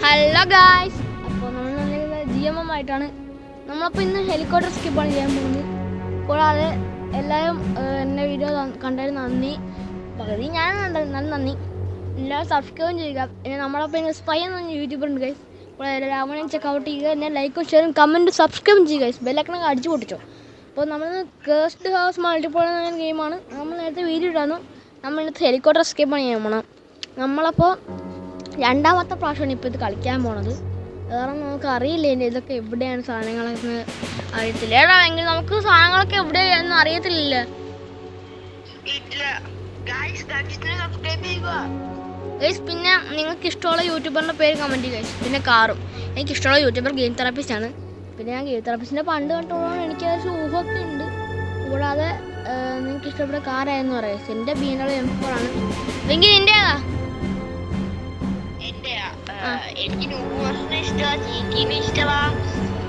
Hello guys, അപ്പോൾ നമ്മൾ GMM ആയിട്ടാണ് നമ്മളപ്പോൾ ഇന്ന് ഹെലികോപ്റ്റർ സ്കിപ്പാണ് ചെയ്യാൻ പോകുന്നത്. കൂടാതെ എല്ലാവരും എൻ്റെ വീഡിയോ കണ്ടതിന് നന്ദി. പകുതി ഞാൻ കണ്ടത് നല്ല നന്ദി. എല്ലാവരും സബ്സ്ക്രൈബും ചെയ്യുക. പിന്നെ നമ്മളപ്പോൾ ഇന്ന് സ്പൈ എന്ന് പറഞ്ഞ യൂട്യൂബർ ഉണ്ട് ഗൈസ്. കൂടാതെ രാവണൻ ചെക്കൗട്ട് ചെയ്യുക. എന്നെ ലൈക്കും ഷെയറും കമൻറ്റും സബ്സ്ക്രൈബും ചെയ്യുക ഗൈസ്. ബെല്ലൈക്കണൊക്കെ അടിച്ചു പൊട്ടിച്ചോ. അപ്പോൾ നമ്മൾ കേസ്റ്റ് ഹൗസ് മൾട്ടിപ്ലേ എന്ന ഗെയിമാണ്. നമ്മൾ നേരത്തെ വീഡിയോ ഇടാനും നമ്മളിന്നത്തെ ഹെലികോപ്റ്റർ സ്കിപ്പാണ് ചെയ്യാൻ പോകണം. നമ്മളപ്പോൾ രണ്ടാമത്തെ പ്രാവശ്യമാണ് ഇപ്പോൾ ഇത് കളിക്കാൻ പോണത്. കാരണം നമുക്ക് അറിയില്ല ഇതൊക്കെ എവിടെയാണ് സാധനങ്ങളൊക്കെ അറിയത്തില്ല. ഏതാണെങ്കിൽ നമുക്ക് സാധനങ്ങളൊക്കെ എവിടെയാണെന്ന് അറിയത്തില്ല. ഗൈസ്, പിന്നെ നിങ്ങൾക്ക് ഇഷ്ടമുള്ള യൂട്യൂബറിൻ്റെ പേര് കമൻറ്റ് ചെയ്യുക ഗൈസ്. പിന്നെ കാറും എനിക്ക് ഇഷ്ടമുള്ള യൂട്യൂബർ ഗെയിം തെറാപ്പിസ്റ്റ് ആണ്. പിന്നെ ഞാൻ ഗെയിം തെറാപ്പിസ്റ്റിൻ്റെ പണ്ട് കണ്ടോളാണ് എനിക്ക് ഊഹമൊക്കെ ഉണ്ട്. കൂടാതെ നിങ്ങൾക്ക് ഇഷ്ടപ്പെട്ട കാറായെന്ന് പറയാം. എൻ്റെ BMW M4 ആണ്. എങ്കിൽ നിൻ്റെ എനിക്ക്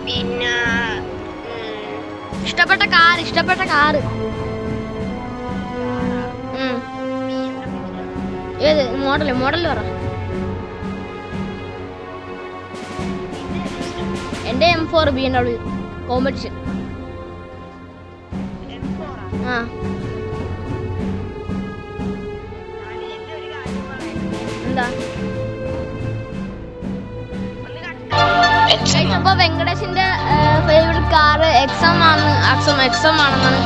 പിന്നെ ഇഷ്ടപ്പെട്ട കാറ് ഏത് മോഡല് പറ. എൻ്റെ M4 BMW കോമ്പറ്റീഷൻ. എന്താ ഇപ്പൊ വെങ്കടേഷിന്റെ ഫേവറേറ്റ് കാറ് എക്സം ആണെന്നാണ്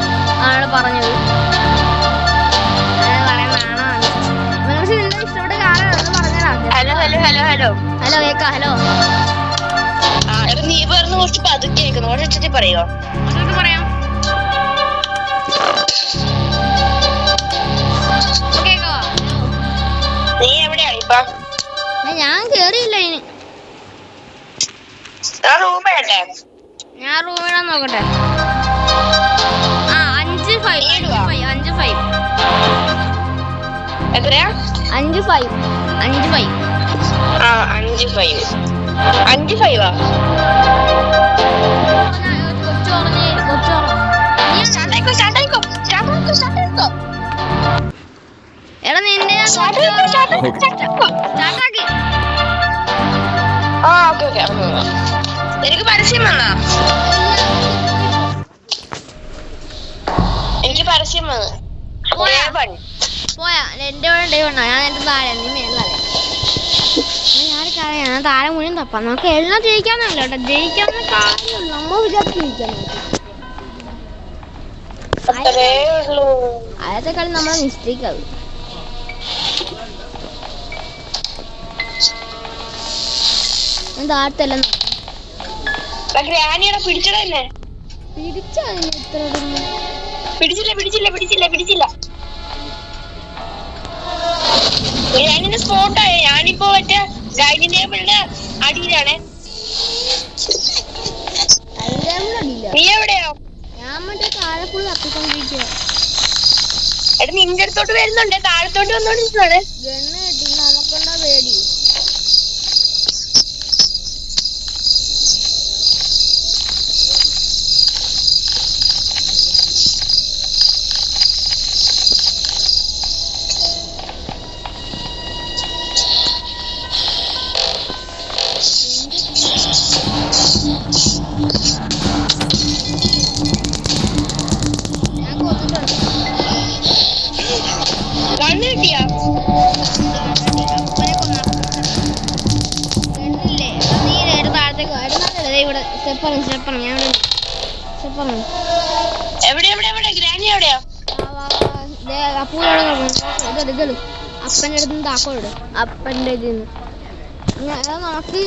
അയാൾ പറഞ്ഞത്. വെങ്കടേഷ് നിന്റെ ഇഷ്ടപ്പെട്ട കാറ് പറഞ്ഞാ. ഹലോ കേക്കാ. ഹലോ നീ പറഞ്ഞു കുറച്ച് പതുക്കെ കേൾക്കുന്നു. ഓടിച്ചിട്ട് പറയോ? പറയാം. നീ എവിടെയാണ് ഇപ്പൊ? ഞാൻ കേറിയില്ല ഇനി. ഞാൻ റൂമിടാൻ നോക്കട്ടെ. 5-5 എത്രയാ? 5-5. 5-5 എടാ നിന്റെ എനിക്ക് പരസ്യം വേണോ? എനിക്ക് പരസ്യം വേണം. പോയാ എന്റെ വേണോ? ഞാൻ എന്റെ താഴെ നീ മേലല്ലേ. ഞാൻ താഴെ മുഴുവൻ തപ്പാം. നമുക്ക് എല്ലാം ജയിക്കാന്നല്ല കേട്ടോ. ജയിക്കാവുന്ന കാര്യമല്ല. നമ്മൾ വിചാരിച്ച് ജയിക്കാൻ ആദ്യത്തെ കളി നമ്മളെ മിസ്റ്റേക്ക് ആവും. ഞാൻ താഴത്തെല്ലാം പിടിച്ചില്ല. ഞാനിന്ന് സ്പോട്ടായി. ഞാനിപ്പോ മറ്റേ ഡൈനിങ് ടേബിളിന്റെ അടിയിലാണ്. നീ എവിടെയോ? ഞാൻ മറ്റേ താഴെ ഫുള്ള് തപ്പിക്കൊണ്ടിരിക്കുക. എടാ നിന്റെ അടുത്തോട്ട് വരുന്നുണ്ട്. താഴത്തോട്ട് വന്നോണ്ടിരിക്കുവാണ്. ഗണ്ണ് കിട്ടി. നമുക്കുണ്ടോ പേടി? അപ്പൻ്റെ അടുത്ത് താക്കോട്. അപ്പൻ്റെ ഇതിന്ന് നമുക്ക്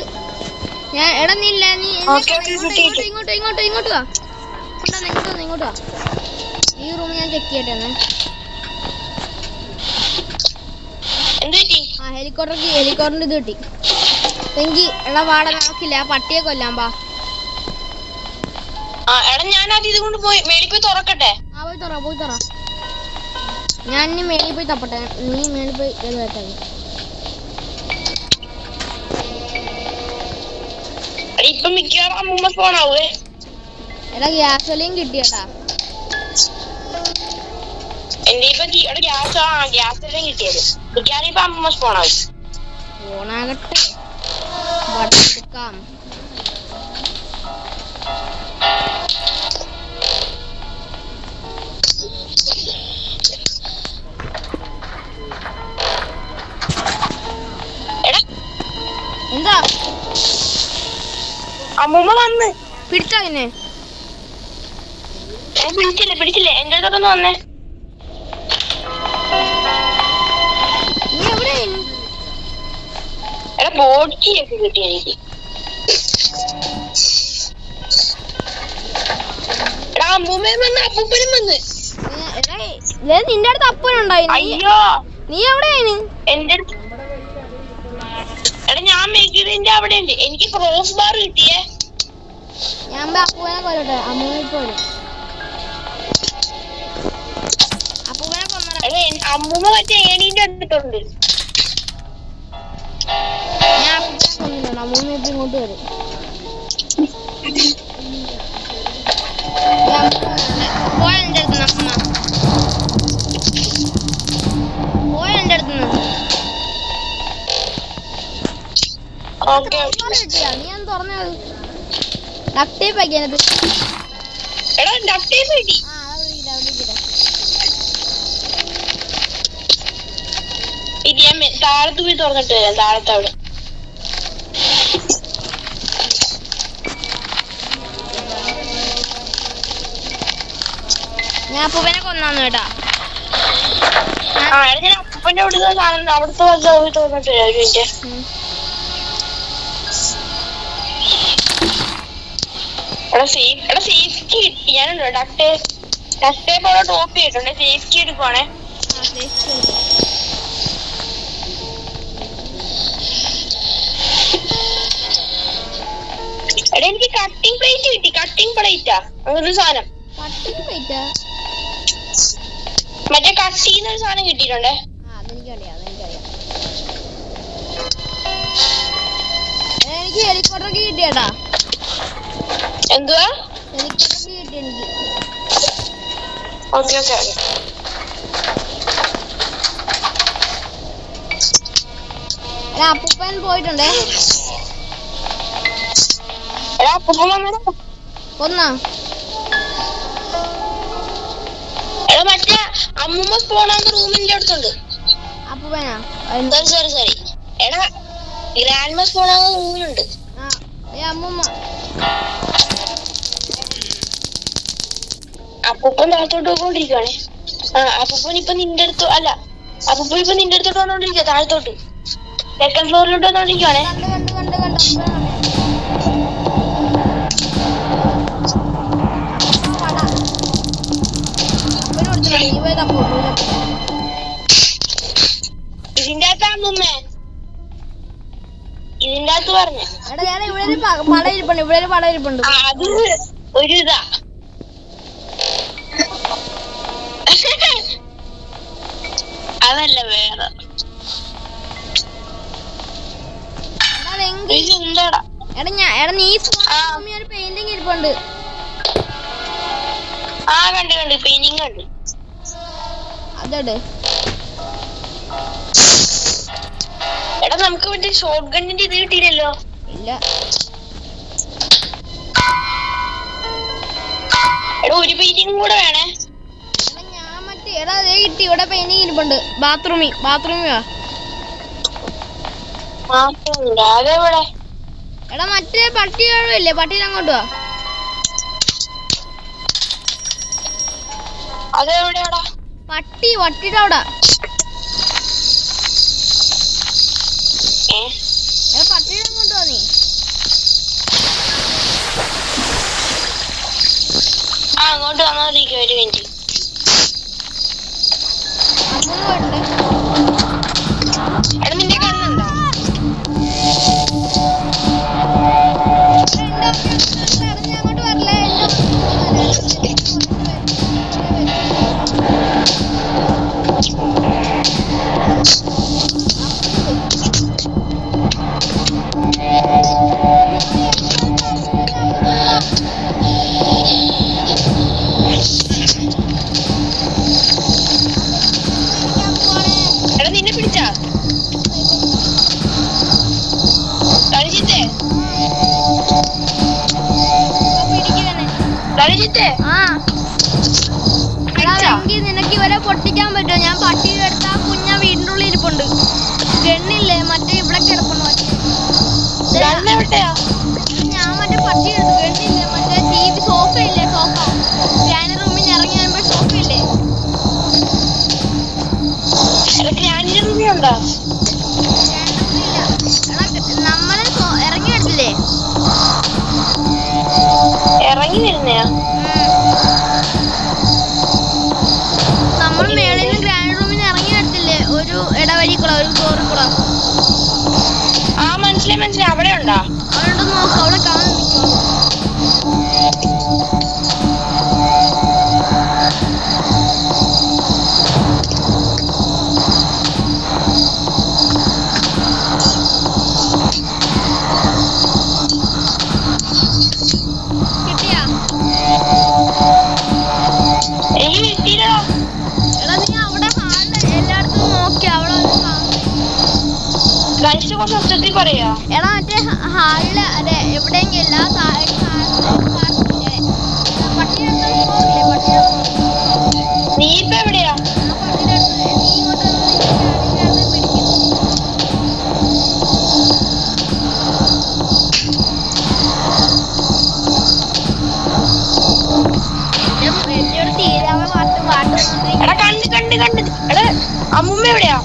ഞാൻ എടാ നീല്ല നീ ഇങ്ങോട്ട് വാ. ഈ റൂം ഞാൻ ചെക്ക് ചെയ്യട്ടെ. ഹെലികോപ്റ്ററിന്റെ ഇത് കിട്ടി. എങ്കിൽ എടാ വാട നോക്കില്ല. ആ പട്ടിയെ കൊല്ലാൻ പാ. പോയി തുറ. ഞാൻ ഇനി മേളിൽ പോയി തപ്പട്ടെ. നീ മേളിൽ പോയി കേട്ടാ. എടാ ഗ്യാസോലിയും കിട്ടിയട്ടാ. ഗ്യാസ് കിട്ടിയത്. ഫോണാകട്ടെ. എടുക്കാം. എന്താ അമ്മൂമ്മ വന്ന് പിടിച്ചോ പിന്നെ? പിടിച്ചില്ല എന്റെ അടുത്തൊന്ന് വന്നേ. നീ എവിടെ? എടാ ബോട്ടിയൊക്കെ കിട്ടി എനിക്ക്. എടാ അമ്മൂമ്മയും വന്ന് അപ്പൂപ്പനും വന്ന്. നിന്റെ അടുത്ത് അപ്പനുണ്ടായി. അയ്യോ നീ എവിടെയാണ്? എന്റെ അടുത്ത് എടാ ഞാൻ മെഗിറിന്റെ അവിടെ ഉണ്ട്. എനിക്ക് ക്രോസ് ബാർ കിട്ടിയേ. ഞാൻ അപ്പൂനെ കൊല്ലട്ടെ. അമ്മൂമ്മ ഇപ്പൊ വരും. അപ്പൂനെ കൊന്നടാ. എടാ അമ്മൂമ്മ മറ്റേ ഏണീന്റെ അടുത്തുണ്ട്. ഞാൻ അപ്പൂനെ കൊന്നിട്ടുണ്ട്. അമ്മൂമ്മ ഇപ്പൊ ഇങ്ങോട്ട് വരും. പോയ എന്റെ അടുത്ത് അമ്മ പോയ എന്റെ അടുത്ത്. കിട്ടിയാ നീ ഒന്ന് തുറന്നത്? ഡക്ട് ടേപ്പ് ആക്കി അതിനകത്ത്. എടാ ഡക്ട് ടേപ്പ് കിട്ടി. ഇത് ഞാൻ താഴത്ത് പോയി തുറന്നിട്ട് വരാം. താഴത്ത് അവിടെ ഞാൻ അപ്പൂപ്പനെ കൊന്നാന്ന് കേട്ടാ. ഞാൻ അപ്പൂപ്പന്റെ അവിടുത്തെ സാധനം അവിടുത്തെ പോയി തുറന്നിട്ട് വരാം. ഒരു മിനിറ്റ്. എടാ സേഫ്റ്റി കിട്ടി. ഞാനുണ്ടോ ഡക്ട് ടേപ്പ് അവിടെ ടോപ്പ് ചെയ്തിട്ടുണ്ട്. സേഫ്റ്റി എടുക്കുവാണേ. എടാ എനിക്ക് കട്ടിംഗ് പ്ലേറ്റ് കിട്ടി. കട്ടിംഗ് പ്ലേറ്റാ അങ്ങനൊരു സാധനം. മറ്റേ കട്ട് ചെയ്യുന്ന ഒരു സാധനം കിട്ടിയിട്ടുണ്ടേ. എനിക്ക് ഹെലികോപ്റ്റർ കിട്ടിയാടാ. എന്തുവാ? ഹെലികോപ്റ്റർ കിട്ടി എനിക്ക്. ഓക്കെ അപ്പൂപ്പൻ പോയിട്ടുണ്ടേ. കൊന്നാ? എടാ മറ്റേ അമ്മൂമ്മ സ്പോണാകുന്ന റൂമിന്റെ അടുത്തുണ്ട്. അപ്പൂപ്പനാ? സോറി എടാ ഗ്രാൻഡ് മ സ്പോണാകുന്ന റൂമിലുണ്ട്. അമ്മൂമ്മ അപ്പൂപ്പൻ താഴത്തോട്ട് പോയിക്കൊണ്ടിരിക്കുവാണേ. അപ്പൂപ്പൻ ഇപ്പൊ നിന്റെ അടുത്ത് അല്ല. അപ്പൂപ്പൻ ഇപ്പൊ നിന്റെ അടുത്തോട്ട് വന്നോണ്ടിരിക്കുക. താഴത്തോട്ട് സെക്കൻഡ് ഫ്ലോറിലോട്ട് വന്നോണ്ടിരിക്കുവാണേ. ഇതിന്റെ അകത്ത് അമ്മൂമ്മേ ഇതിന്റെ അകത്ത് പറഞ്ഞു. ഇവിടെ ഒരു പടം ഇരിപ്പുണ്ട്. അത് ഒരു ഇതാ. അതല്ല വേറെ എന്താടാ. എടാ നീ ഒരു പെയിന്റിങ് ഇരിപ്പുണ്ട്. കണ്ട് പെയിന്റിങ് കണ്ട്. അതെട്. എടാ നമുക്ക് മറ്റേ ഷോട്ട് ഗണ്ണിന്റെ ഇത് കിട്ടിയില്ലല്ലോ. ഇല്ല. എടാ ഒരു പെയിന്റിങ് കൂടെ വേണേ. ഞാൻ മറ്റേ എടാ അതേ കിട്ടി. ഇവിടെ പെയിന്റിങ് ഇരിപ്പുണ്ട്. ബാത്റൂമി വാ. അതെവിടെ? എടാ മറ്റേ പട്ടി കഴിവില്ലേ? പട്ടിയിൽ അങ്ങോട്ട് വാ. അതെവിടെയാടാ? പട്ടിയുടെ അവിടെ. പട്ടിയുടെ അങ്ങോട്ട് വാ നീ. അങ്ങോട്ട് വന്നോണ്ടിരിക്കും. ഒരു മിനിറ്റ്. എടാ നിന്റെ കണ്ണുണ്ടോ? അങ്ങോട്ട് വരല്ലേ? രഞ്ജിത്തെ ആ എടാ വെങ്കി നിനക്ക് ഇവരെ പൊട്ടിക്കാൻ പറ്റുമോ? ഞാൻ പട്ടിയുടെ അടുത്ത് ആ കുഞ്ഞ വീടിന്റെ ഉള്ളിൽ ഇരിപ്പുണ്ട്. ഗണ്ണില്ലേ മറ്റേ ഇവിടെ കിടപ്പുണ്ട് എവിടെയാ? ഞാൻ മറ്റേ പട്ടി എടുത്തു. ഗണ്ണില്ലേ മറ്റേ TV സോഫ ഇല്ലേ, സോഫ ഗ്രാൻഡ് റൂമിൽ നിന്ന് ഇറങ്ങി വരുമ്പോ സോഫ ഇല്ലേ, ഗ്രാൻഡ് റൂമി ഉണ്ടോ? നമ്മള് ഇറങ്ങി എടുത്തില്ലേ, ഇറങ്ങി വരുന്നയാ? നമ്മൾ മേളിൽ നിന്ന് ഗ്രാൻഡ് റൂമിൽ നിന്ന് ഇറങ്ങി എടുത്തില്ലേ, ഒരു ഇടവഴി കൂടെ, ഒരു ഡോറിൽ കൂടെ. ആ മനസ്സിലായി മനസ്സിലായി. അവിടെ ഉണ്ടോ? അവിടെ ഉണ്ടോ നോക്കാം, അവിടെ കാണാൻ നിൽക്കുമോ. കിട്ടിയാ? എനിക്ക് കിട്ടിയില്ലോ. എടാ നീ അവിടെ ഹാളിൽ എല്ലായിടത്തും നോക്കി, അവിടെ ഒന്നും കാണുന്നില്ല. കഴിച്ച കുറച്ച് ഒച്ചത്തിൽ പറയാ. എടാ മറ്റേ ഹാളില് അതെ എവിടെയെങ്കിലും എല്ലാ പട്ടിയുടെ അടുത്ത് പോകില്ലേ, പട്ടിയുടെ നീ ഇപ്പൊ എവിടെയാ? പട്ടിയുടെ അടുത്ത് നീ ഇങ്ങോട്ട് പിടിക്കുന്നു. എന്റെ ഒരു തീരാവ പാട്ട് എടാ കണ്ട് കണ്ട് കണ്ട്. എടാ അമ്മൂമ്മ എവിടെയാ?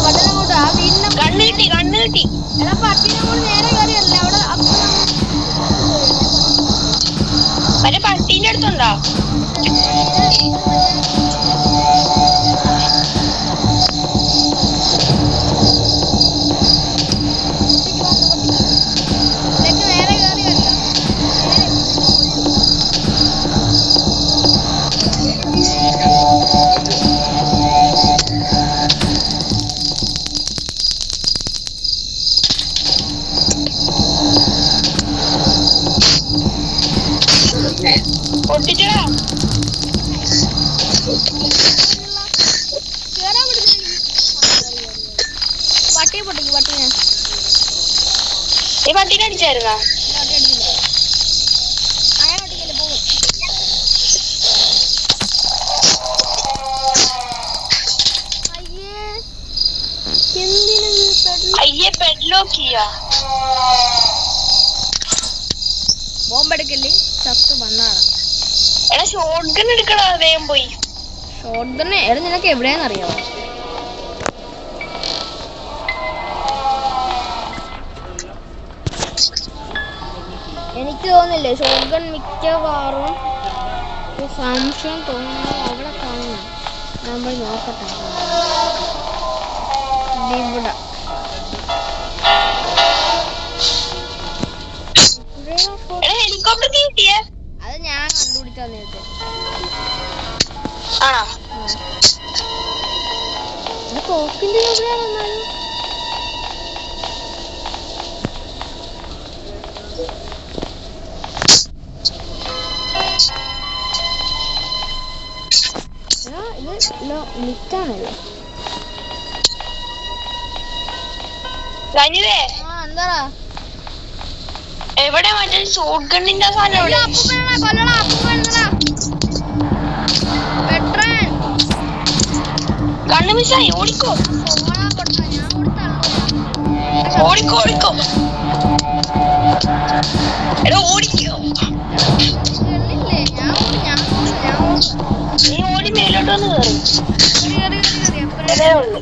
പട്ടിനങ്ങോട്ട് ആ വീടിന്റെ കണ്ണ് കിട്ടി കണ്ണ് കിട്ടി. എടാ പട്ടിനങ്ങോട്ട് നേരെ കയറിയല്ലേ അവിടെ. മറ്റേ പട്ടീന്റെ അടുത്തുണ്ടോ? നേരെ കയറിയല്ല. പൊട്ടിച്ചടാ. കേറാൻ പറ്റുന്നില്ല. പട്ടിയെ പൊട്ടിക്ക്, പട്ടിയെ. നീ പട്ടീനെ അടിച്ചായിരുന്നാ? പട്ടി അടിച്ചില്ല. അങ്ങനെ പൊട്ടിക്കല്ലേ പോകും. അയ്യേ എന്തിനു അയ്യേ പെഡ്ലോക്ക് ചെയ്യാ. ബോംബെടുക്കല്ലേ, ചത്ത് വന്നാണ്. എടാ ഷോട്ട് ഗൺ എടുക്കടാ, വേഗം പോയി. ഷോട്ട് ഗണ്ണ് എടാ നിനക്ക് എവിടെയാന്ന് അറിയാമോ? എനിക്ക് തോന്നില്ലേ ഷോട്ട് ഗൺ മിക്കവാറും സംശയം തോന്നുന്നു അവിടെ കാണുന്നു. ഞാൻ പോയി നോക്കട്ടെ. ഇവിടെ എടാ ഹെലികോപ്റ്റർ കിട്ടിയേ? അത് ഞാൻ കണ്ടുപിടിച്ചാ നേരത്തെ. ആണോ? കോക്കിന്റെ എവിടെയാ വന്നാലും ഇത് നിക്കാണല്ലോ. ധനിവേ എന്താടാ എവിടെ മറ്റേ ഷോട്ട് ഗണ്ണിന്റെ സാധനം എവിടെ? കണ്ണു മിസ്സായി. ഓടിക്കോ ഓടിക്കോ ഓടിക്കോ. എടാ ഓടിക്കോ. നീ ഓടി മേലോട്ട് വന്ന് കയറി ഉള്ളു.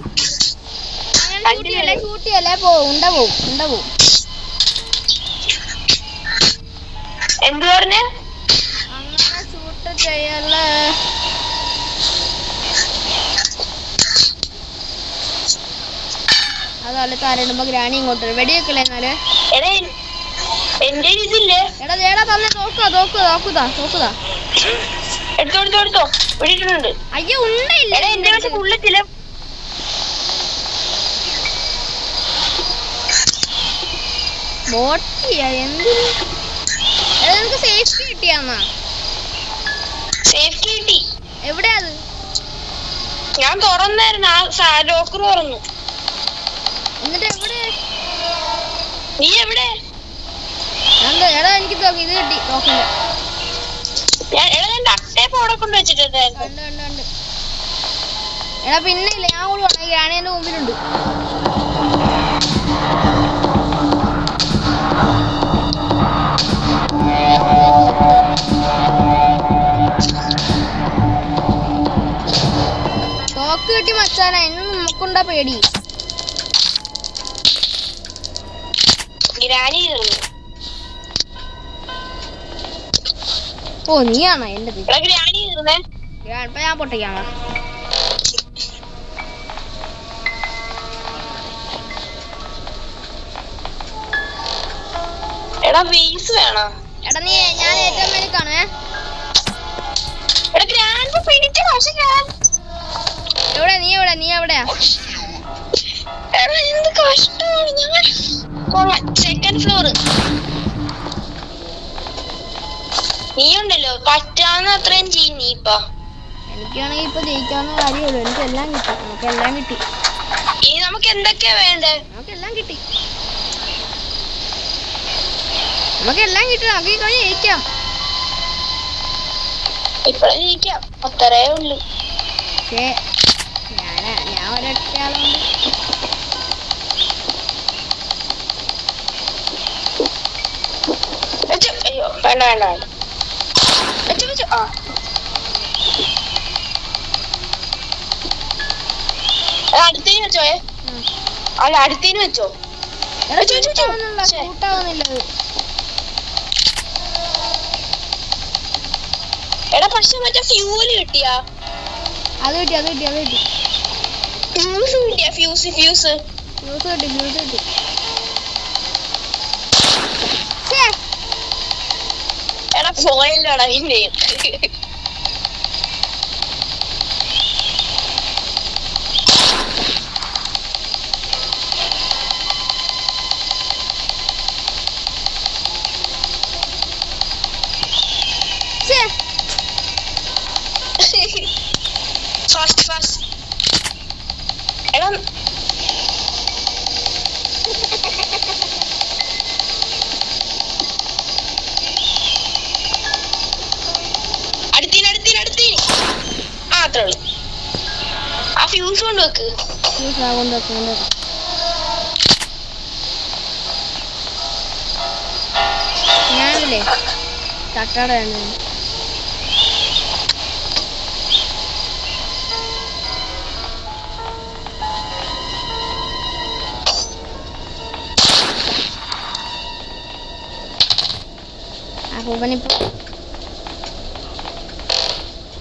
ഷൂട്ടിയല്ലേ പോവും, ഉണ്ട പോവും, ഉണ്ട പോവും. എന്ത് പറഞ്ഞേ? അങ്ങനെ ഷൂട്ട് ചെയ്യല്ലേ. അതല്ല താരടുമ്പോ ഗ്രാണി ഇങ്ങോട്ട് വെടിവെക്കല്ലേ എന്നാല്. എടാ എന്റെ ഇതില്ലേ? എടാ ചേടാ തന്നെ തോക്കുതാ തോക്കുതാ തോക്കുതാ തോക്കുതാ. എടുത്തോ എടുത്തോ എടുത്തോ. വെടിയിട്ടുണ്ട്. അയ്യോ ഉണ്ടയില്ല. എടാ എന്റെ പക്ഷെ ബുള്ളറ്റില്ല. ബോട്ടിയാ എന്തിന്? നിനക്ക് സേഫ്റ്റി കിട്ടിയാന്നാ? സേഫ്റ്റി കിട്ടി. എവിടെയാ അത്? ഞാൻ തുറന്നായിരുന്നു, ആ ലോക്കർ തുറന്നു. എന്നിട്ട് എവിടെ? നീ എവിടെ? എടാ എനിക്ക് ഇത് കിട്ടി തോക്കില്ല. അവിടെ കൊണ്ട് വെച്ചിട്ടുണ്ടായിരുന്നു. കണ്ട് കണ്ട് കണ്ട്. എടാ പിന്നെ ഇല്ല, ഞാൻ ഓടുവാണ്. ഗ്രാണി എന്റെ മുമ്പിലുണ്ട്. ഷോക്ക് കിട്ടി മച്ചാനാ, ഇന്ന് നമുക്കുണ്ടാ പേടി. ഗ്രാനി ഓ നീയാണോ എന്റെ ഗ്രാനി തീർന്നേ. ഇപ്പൊ ഞാൻ പൊട്ടിക്കാണോ? എടാ വീസ് വേണോ? എടാ നീ ഞാൻ ഏറ്റവും മേലെ കാണുവേ. എടാ ഗ്രാൻഡ് പിടിച്ച പക്ഷെ എവിടെ നീ എവിടെ നീ എവിടെയാ? എടാ എന്ത് കഷ്ടമാണ്. ഞങ്ങൾ സെക്കൻഡ് ഫ്ലോർ. നീ ഉണ്ടല്ലോ പറ്റാന്ന് അത്രയും ചെയ്യും നീ ഇപ്പൊ. എനിക്കാണെങ്കിൽ ഇപ്പൊ ജയിക്കാവുന്ന കാര്യമുള്ളൂ. എനിക്ക് എല്ലാം കിട്ടി. നമുക്കെല്ലാം കിട്ടി. ഇനി നമുക്ക് എന്തൊക്കെയാ വേണ്ടേ? നമുക്കെല്ലാം കിട്ടി. നമുക്കെല്ലാം കിട്ടി. നമുക്ക് ഈ കളി ജയിക്കാം. ഇപ്പഴേ ജയിക്കാം, അത്രേ ഉള്ളു. പക്ഷേ ഞാൻ ഒരൊറ്റ ആളുണ്ട്. അയ്യോ വേണ്ട വേണ്ട വേണ്ട. ആ അടുത്തേന് വെച്ചോയെ. അല്ല അടുത്തേന് വെച്ചോ. കൂട്ടാവുന്നില്ല. എടാ പക്ഷെ മറ്റേ ഫ്യൂല് കിട്ടിയാ? അത് കിട്ടി അത് കിട്ടി അത് കിട്ടി. ഫ്യൂസ് കിട്ടിയാ? ഫ്യൂസ് ഫ്യൂസ് ഫ്യൂസ് കിട്ടി ഫ്യൂസ് കിട്ടി. എടാ പോയല്ലോടാ നിന്നെയും. Fast fast. എടാ അടുത്തീന് ആ അത്രേ ഉള്ളു. ആ ഫ്യൂസ് കൊണ്ട് വെക്ക്. ഞാനല്ലേ തട്ടാടാണ്. അപ്പൂപ്പനിപ്പോ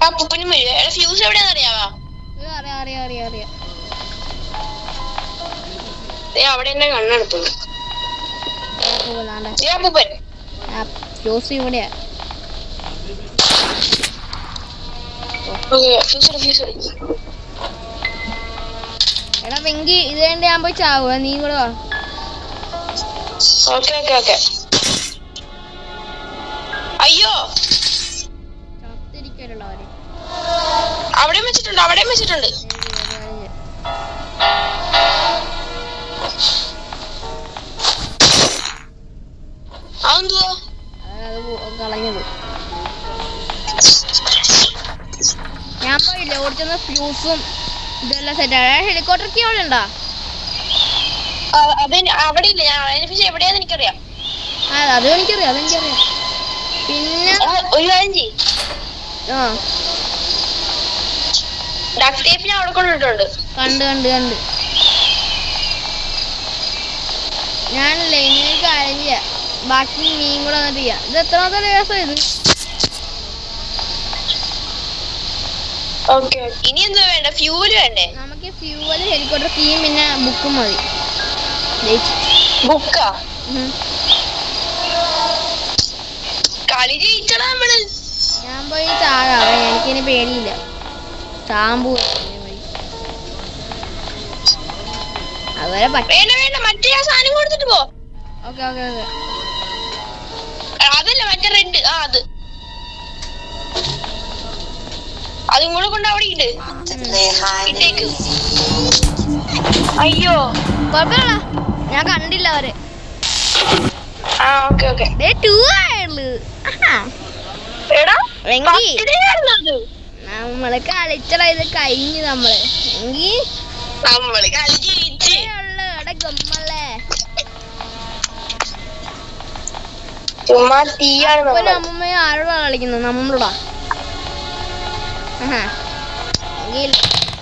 അപ്പൂപ്പനും വരും. എടാ ഫ്യൂസ് എവിടെയാന്ന് അറിയാവാ? അറിയാം. അവിടെ എന്നെ കണ്ണെടുത്തു. അപ്പൂപ്പൻ ഫ്യൂസ് ഇവിടെയാ. എടാ വെങ്കി ഇത് വേണ്ടി ഞാൻ പോയി ചാവുക. നീ കൂടെ വാ. ഓക്കെ. അയ്യോ ചത്തിരിക്കലുള്ളവര് അവിടെ വെച്ചിട്ടുണ്ട്. അതെന്തുവാ? അത് കളഞ്ഞത്. ഞാൻ പോയില്ല ഓടിച്ചെന്ന ഫ്യൂസും ഇതെല്ലാം സെറ്റ്. ഹെലികോപ്റ്റർ കീ അവിടെ ഉണ്ടോ? അവിടെ ഇല്ല. ഞാൻ അതിനെ എവിടെയാന്ന് എനിക്കറിയാം. അതും എനിക്കറിയാം. പിന്നെ ഒരു കാര്യം ചെയ്യ്. ആ ഡക്ക് ടേപ്പ് ഞാൻ അവിടെ കൊണ്ടിട്ടുണ്ട്. കണ്ട് ഞാനല്ലേ ഇനി ഒരു കാര്യം ചെയ്യാം. ബാക്കി നീയും കൂടെ വന്നിട്ട് ചെയ്യാം. ഇത് എത്രാമത്തെ ദിവസം ഇത്? ഓക്കെ ഇനി എന്താ വേണ്ട? ഫ്യൂല് വേണ്ടേ? നമുക്ക് ഫ്യൂവല് ഹെലികോപ്റ്റർ കീയും പിന്നെ ബുക്കും മതി. ബുക്കാ? കളി ജയിച്ചടാ നമ്മള്. ഞാൻ പോയി ചാകാം. എനിക്കിനി പേടിയില്ല. ചാമ്പൂ അതുവരെ വേണ്ട മറ്റേ ആ സാധനം കൊടുത്തിട്ട് പോ. ഓക്കെ അതല്ല മറ്റേ റെഡ്. ആ അതും കൂടെ കൊണ്ട് അവിടെ ഇട്ട് ഇട്ടേക്ക്. അയ്യോ കുഴപ്പമില്ല, ഞാൻ കണ്ടില്ല അവരെ. ആ ഓക്കെ 2 ആയുള്ളൂ. എടാ വെങ്കി നമ്മള് കളിച്ചട ഇത് കഴിഞ്ഞു നമ്മള് വെങ്കി നമ്മള് കളി ജയിച്ച് ഗമ്മല്ലേ ചുമ്മാ തീയാണ് നമ്മള്. അമ്മമ്മയും ആരോടാ കളിക്കുന്നത് നമ്മളോടാ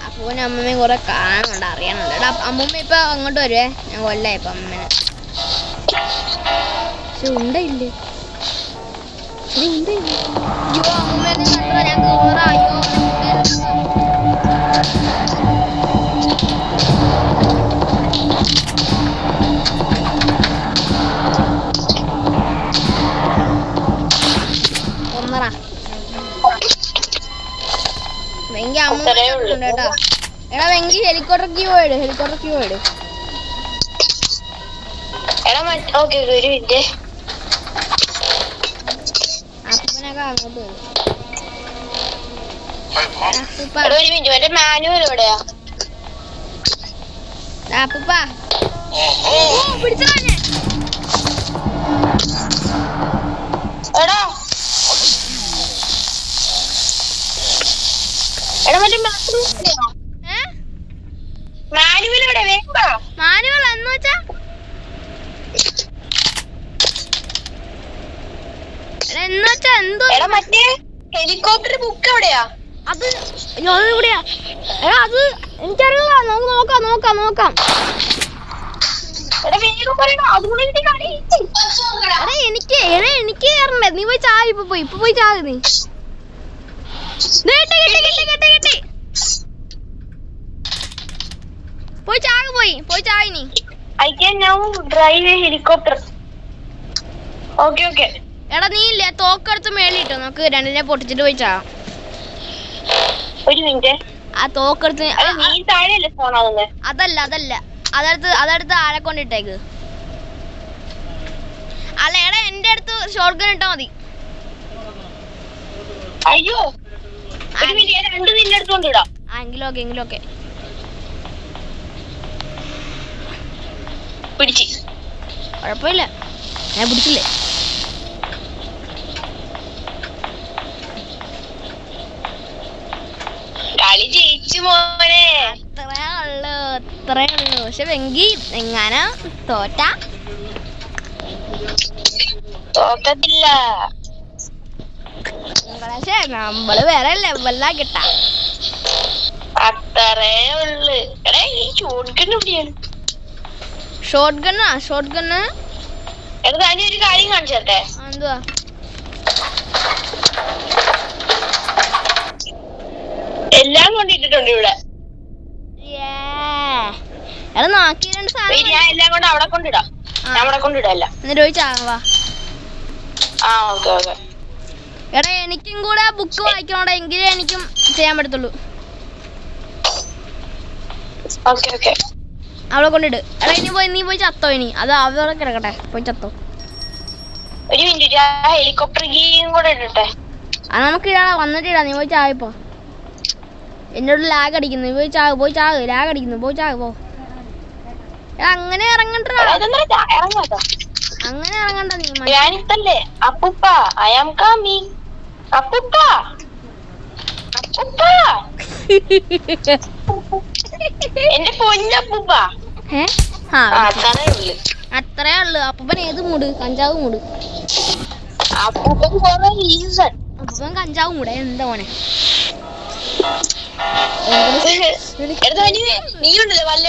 അപ്പൂനും അമ്മമ്മയും കുറെ കാണുന്നുണ്ട് അറിയാനുണ്ട് എടാ അമ്മൂമ്മ ഇപ്പൊ അങ്ങോട്ട് വരുവേ ഞാൻ കൊല്ലായി ഇപ്പൊ അമ്മമ്മനെ പക്ഷെ ഉണ്ടയില്ലേ അയ്യോ അമ്മമ്മേനെ കണ്ടോ ഞാൻ കേറാ അയ്യോ ഒന്നറാ വെങ്കി അമ്മ കേട്ടോ എടാ വെങ്കി ഹെലികോപ്റ്റർ ക്യൂ പോയിട് എടാ ഓക്കെ ഒരു മിനിറ്റ് അപ്പനൊക്കെ അങ്ങോട്ട് വരും ഒരു മിനിറ്റ് മറ്റേ മാനുവൽ എവിടെയാ അപ്പൂപ്പാ പിടിച്ചോ എടാ എടാ മറ്റേ മാനുവൽ എവിടെ വേണ്ട മാനുവൽ എന്ന് വെച്ചാ എന്തോ എടാ മറ്റേ ഹെലികോപ്റ്റർ ബുക്ക് എവിടെയാ അത് ഇവിടെയാ എടാ അത് എനിക്കറിയില്ല നമുക്ക് നോക്കാം എടാ വേഗം പറയണോ അതുകൊണ്ട് എനിക്ക് കയറണ്ടേ നീ പോയി ചാവ് ഇപ്പൊ പോയി ചാവ് നീ കിട്ടി പോയി ചാവ് നീ I can now drive a helicopter. Okay. എടാ നീ ഇല്ലേ തോക്കെടുത്ത് മേളിട്ടോ നമുക്ക് രണ്ടിനെ പൊട്ടിച്ചിട്ട് പോയി ചാവാം ഒരു മിനിറ്റ് ആ തോക്കെടുത്ത് നീ താഴെയല്ലേ ഫോണാവുന്നേ അതല്ല അതെടുത്ത് ആളെ കൊണ്ടിട്ടേക്ക് അല്ല എടാ എന്റെ അടുത്ത് ഷോട്ട് ഗൺ ഇട്ടാ മതി അയ്യോ ഒരു മിനിറ്റ് രണ്ട് നിന്റെ അടുത്തോണ്ട് ഇടാം എങ്കിലും ഓക്കെ പിടിച്ച് കുഴപ്പമില്ല ഞാൻ പിടിച്ചില്ലേ കളി ജയിച്ചു മോനെ അത്രേ ഉള്ളു പക്ഷെ വെങ്കി എങ്ങാനാ തോക്കത്തില്ല പക്ഷെ നമ്മള് വേറെ ലെവലാ കിട്ടാ അത്രേ ഉള്ളു എടാ ഈ ഷോട്ട് ഗൺ എവിടെയാണ് ഷോട്ട് ഗണ്ണ് എടാ താനി ഒരു കാര്യം കാണിച്ചു തരട്ടെ എന്തുവാ എല്ലാം കൊണ്ടിട്ടിട്ടുണ്ട് ഇവിടെ എടാ നോക്കി രണ്ട് സാധനം ഞാൻ എല്ലാം കൊണ്ട് അവിടെ കൊണ്ടിടാം ഞാൻ അവിടെ കൊണ്ടിടല്ല എന്നിട്ട് പോയി ചാവാ ഓക്കെ എടാ എനിക്കും കൂടെ ബുക്ക് വായിക്കണോടാ എങ്കിലേ എനിക്കും ചെയ്യാൻ പറ്റത്തുള്ളൂ ഓക്കെ അവളെ കൊണ്ടിട് എടാ നീ പോയി ചത്തോ ഇനി അത് അവിടെ കിടക്കട്ടെ പോയി ചത്തോ ഒരു മിനിറ്റ് ഹെലികോപ്റ്റർ ഗീയും കൂടെ ഇടട്ടെ അത് നമുക്ക് ഇടാ വന്നിട്ട് ഇടാ നീ പോയി ചാവിപ്പോ എന്നോട് ലാഗ് അടിക്കുന്നു പോയി ചാവ് ലാഗ് അടിക്കുന്നു പോയി ചാവ് പോ അങ്ങനെ ഇറങ്ങണ്ട അങ്ങനെ ഇറങ്ങണ്ട നീ ഞാനിപ്പല്ലേ അപ്പൂപ്പ ഐ ആം കമ്മിങ് അപ്പൂപ്പ എന്റെ പൊന്നപ്പൂപ്പ അത്രേ ഉള്ളു അപ്പൂപ്പൻ ഏത് മൂട് കഞ്ചാവ് മൂട് അപ്പൂപ്പൻ കൊറേ റീസൺ അപ്പൂപ്പൻ കഞ്ചാവ് മൂട് എന്താ മോനെ നീ ഉണ്ടല്ലോ വല്ല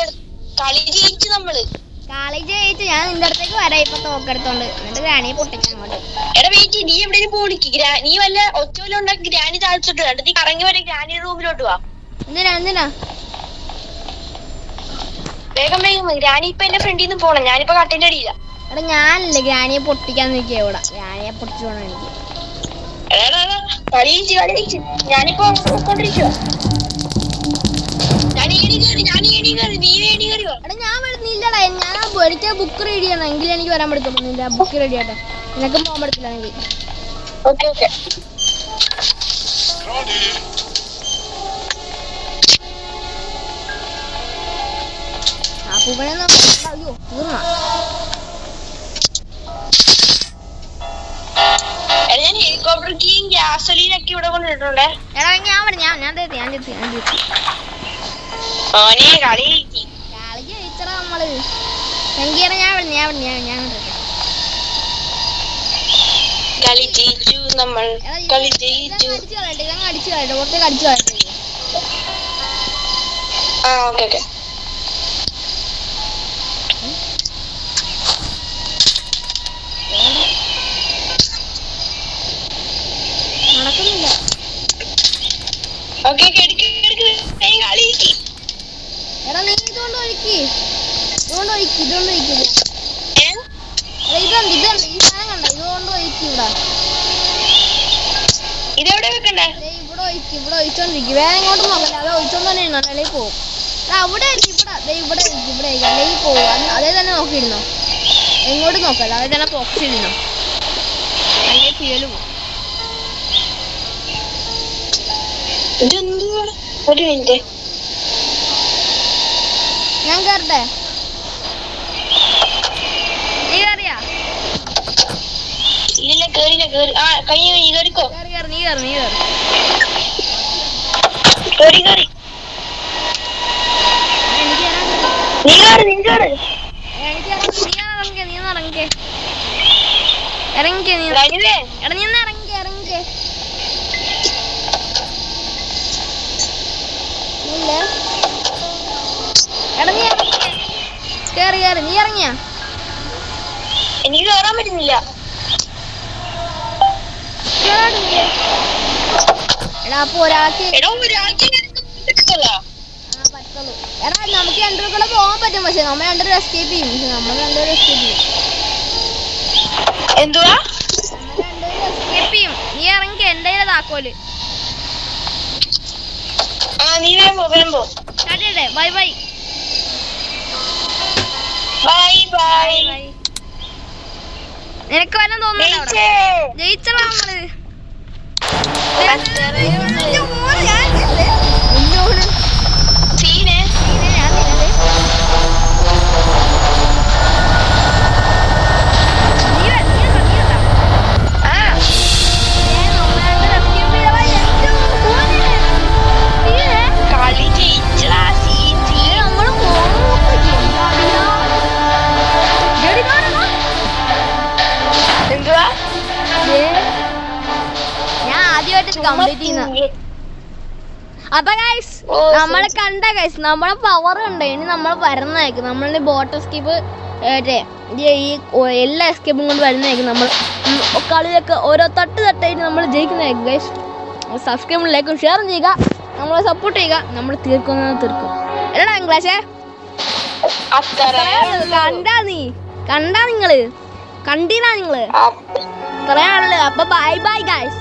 കളി ജയിച്ചു നമ്മള് കളി ജയിച്ചു ഞാൻ നിന്റെ അടുത്തേക്ക് വരാം ഇപ്പൊ തോക്കെടുത്തോണ്ട് എന്നിട്ട് ഗ്രാനിയെ പൊട്ടിക്കാൻ അങ്ങോട്ട് എടാ വെയിറ്റ് നീ എവിടെയും പോണിക്ക് നീ വല്ല ഒച്ചവല്ലോ ഉണ്ടാക്കി ഗ്രാനി താഴ്ത്തിട്ട് കണ്ടു നീ കറങ്ങി വരെ ഗ്രാനി റൂമിലോട്ട് വാ എന്തിനാ വേഗം ഗ്രാനി ഇപ്പൊ എന്റെ ഫ്രണ്ടിൽ നിന്ന് പോണം ഞാനിപ്പോ കട്ടിന്റെ അടിയില്ല എടാ ഞാനല്ലേ ഗ്രാനിയെ പൊട്ടിക്കാൻ നിൽക്കുക ഇവിടെ ഗ്രാനിയെ പൊട്ടിച്ചു പോണം എനിക്ക് കളി ജയിച്ചു ഞാനിപ്പോ കൊണ്ടിരിക്കുവാ ഞാൻ വരുന്നില്ലടാ ഞാൻ എനിക്ക് ബുക്ക് റെഡി ചെയ്യണം എങ്കിലും എനിക്ക് വരാൻ പറ്റത്തുള്ളൂ നിന്റെ ബുക്ക് റെഡി ആട്ടെ നിനക്കും പോകാൻ പറ്റത്തില്ല എനിക്ക് അപ്പൂപ്പനെ അയ്യോ തീർന്ന ഞാൻ ഹെലികോപ്റ്റർ കീയും ഗ്യാസോലീൻ ഒക്കെ ഇവിടെ കൊണ്ടിട്ടുണ്ടേ. എടാ ഞാൻ തെത്തി ഓനെ കളി കളി ജയിച്ചടാ നമ്മള്. എങ്കിയാണ് ഞാൻ കളി ജയിച്ചു നമ്മൾ. കളി ജയിച്ചു. ഇതങ്ങ് അടിച്ചു കളയട്ടെ പുറത്തേക്ക് അടിച്ചു കളയട്ടെ. ആ ഓക്കെ ഓക്കെ. നടക്കുന്നില്ല. ഓക്കെ ഓക്കെ എടുക്ക് കളി. എടാ നീ ഇതുകൊണ്ട് ഒഴിക്ക് എടാ ഇതുണ്ട് ഈ സാധനം കണ്ട ഇതുകൊണ്ട് ഒഴിക്ക്. ഇതെവിടെ വെക്കണ്ടേ? ഇവിടെ ഒഴിച്ചോണ്ടിരിക്കും. വേറെ ഇങ്ങോട്ട് നോക്കല്ലേ, അത് ഒഴിച്ചോണ്ട് തന്നെ ഇരുന്നോ, അല്ലെങ്കിൽ പോവും. അവിടെ ഇവിടെ അല്ലെങ്കിൽ പോവും. അതേ തന്നെ നോക്കിയിരുന്നോ, എങ്ങോട്ട് നോക്കല്ല, അതേ തന്നെ ഫോക്കസ് ചെയ്തിരുന്നോ, അല്ലെങ്കിൽ ഫിയല് പോവും. ഇതെന്തുവാ? ഒരു മിനിറ്റ് ഞാൻ കേറട്ടെ? നീ കയറിയാ? ഇല്ല കേറില്ല. ആ കഴിഞ്ഞ കേറിക്കോ. നീ കയറി കേറി. നീ കേറ്. ഇറങ്ങിക്കേ. കേറി നീ ഇറങ്ങിയ? എനിക്ക് കേറാൻ പറ്റുന്നില്ല. എടാ അപ്പൊ ഒരാൾക്ക് പറ്റുള്ളൂ. എടാ നമുക്ക് രണ്ടുപേരും കൂടെ പോകാൻ പറ്റും. പക്ഷെ നമ്മൾ രണ്ടുപേരും എസ്കേപ്പ് ചെയ്യും. എന്തുവാ? നമ്മൾ രണ്ടുപേരും എസ്കേപ്പ് ചെയ്യും. നീ ഇറങ്ങി എന്റെ താക്കോല്. ആ നീ വരുമ്പോ അതെ ബൈ ബൈ. നിനക്ക് വല്ലതും തോന്നുന്നുണ്ടോ? ജയിച്ചോ നമ്മള്? അപ്പൊ ഗൈസ് നമ്മള് കണ്ട ഗൈസ് നമ്മളെ പവർ ഉണ്ട്. ഇനി നമ്മൾ വരുന്നതായിരിക്കും. നമ്മളുടെ ബോട്ട് എസ്കേപ്പ് ഈ എല്ലാ എസ്കേപ്പും കൊണ്ട് വരുന്നതായിരിക്കും. നമ്മൾ കളിയൊക്കെ ഓരോ തട്ടായിട്ട് നമ്മൾ ജയിക്കുന്നതായിരിക്കും ഗൈസ്. സബ്സ്ക്രൈബും ലൈക്കും ഷെയറും ചെയ്യുക, നമ്മളെ സപ്പോർട്ട് ചെയ്യുക. നമ്മൾ തീർക്കും എടാ ഇംഗ്ലീഷേ കണ്ടീനാ നിങ്ങള് പറയാനുള്ളത്. അപ്പൊ ബൈ ബൈ ഗൈസ്.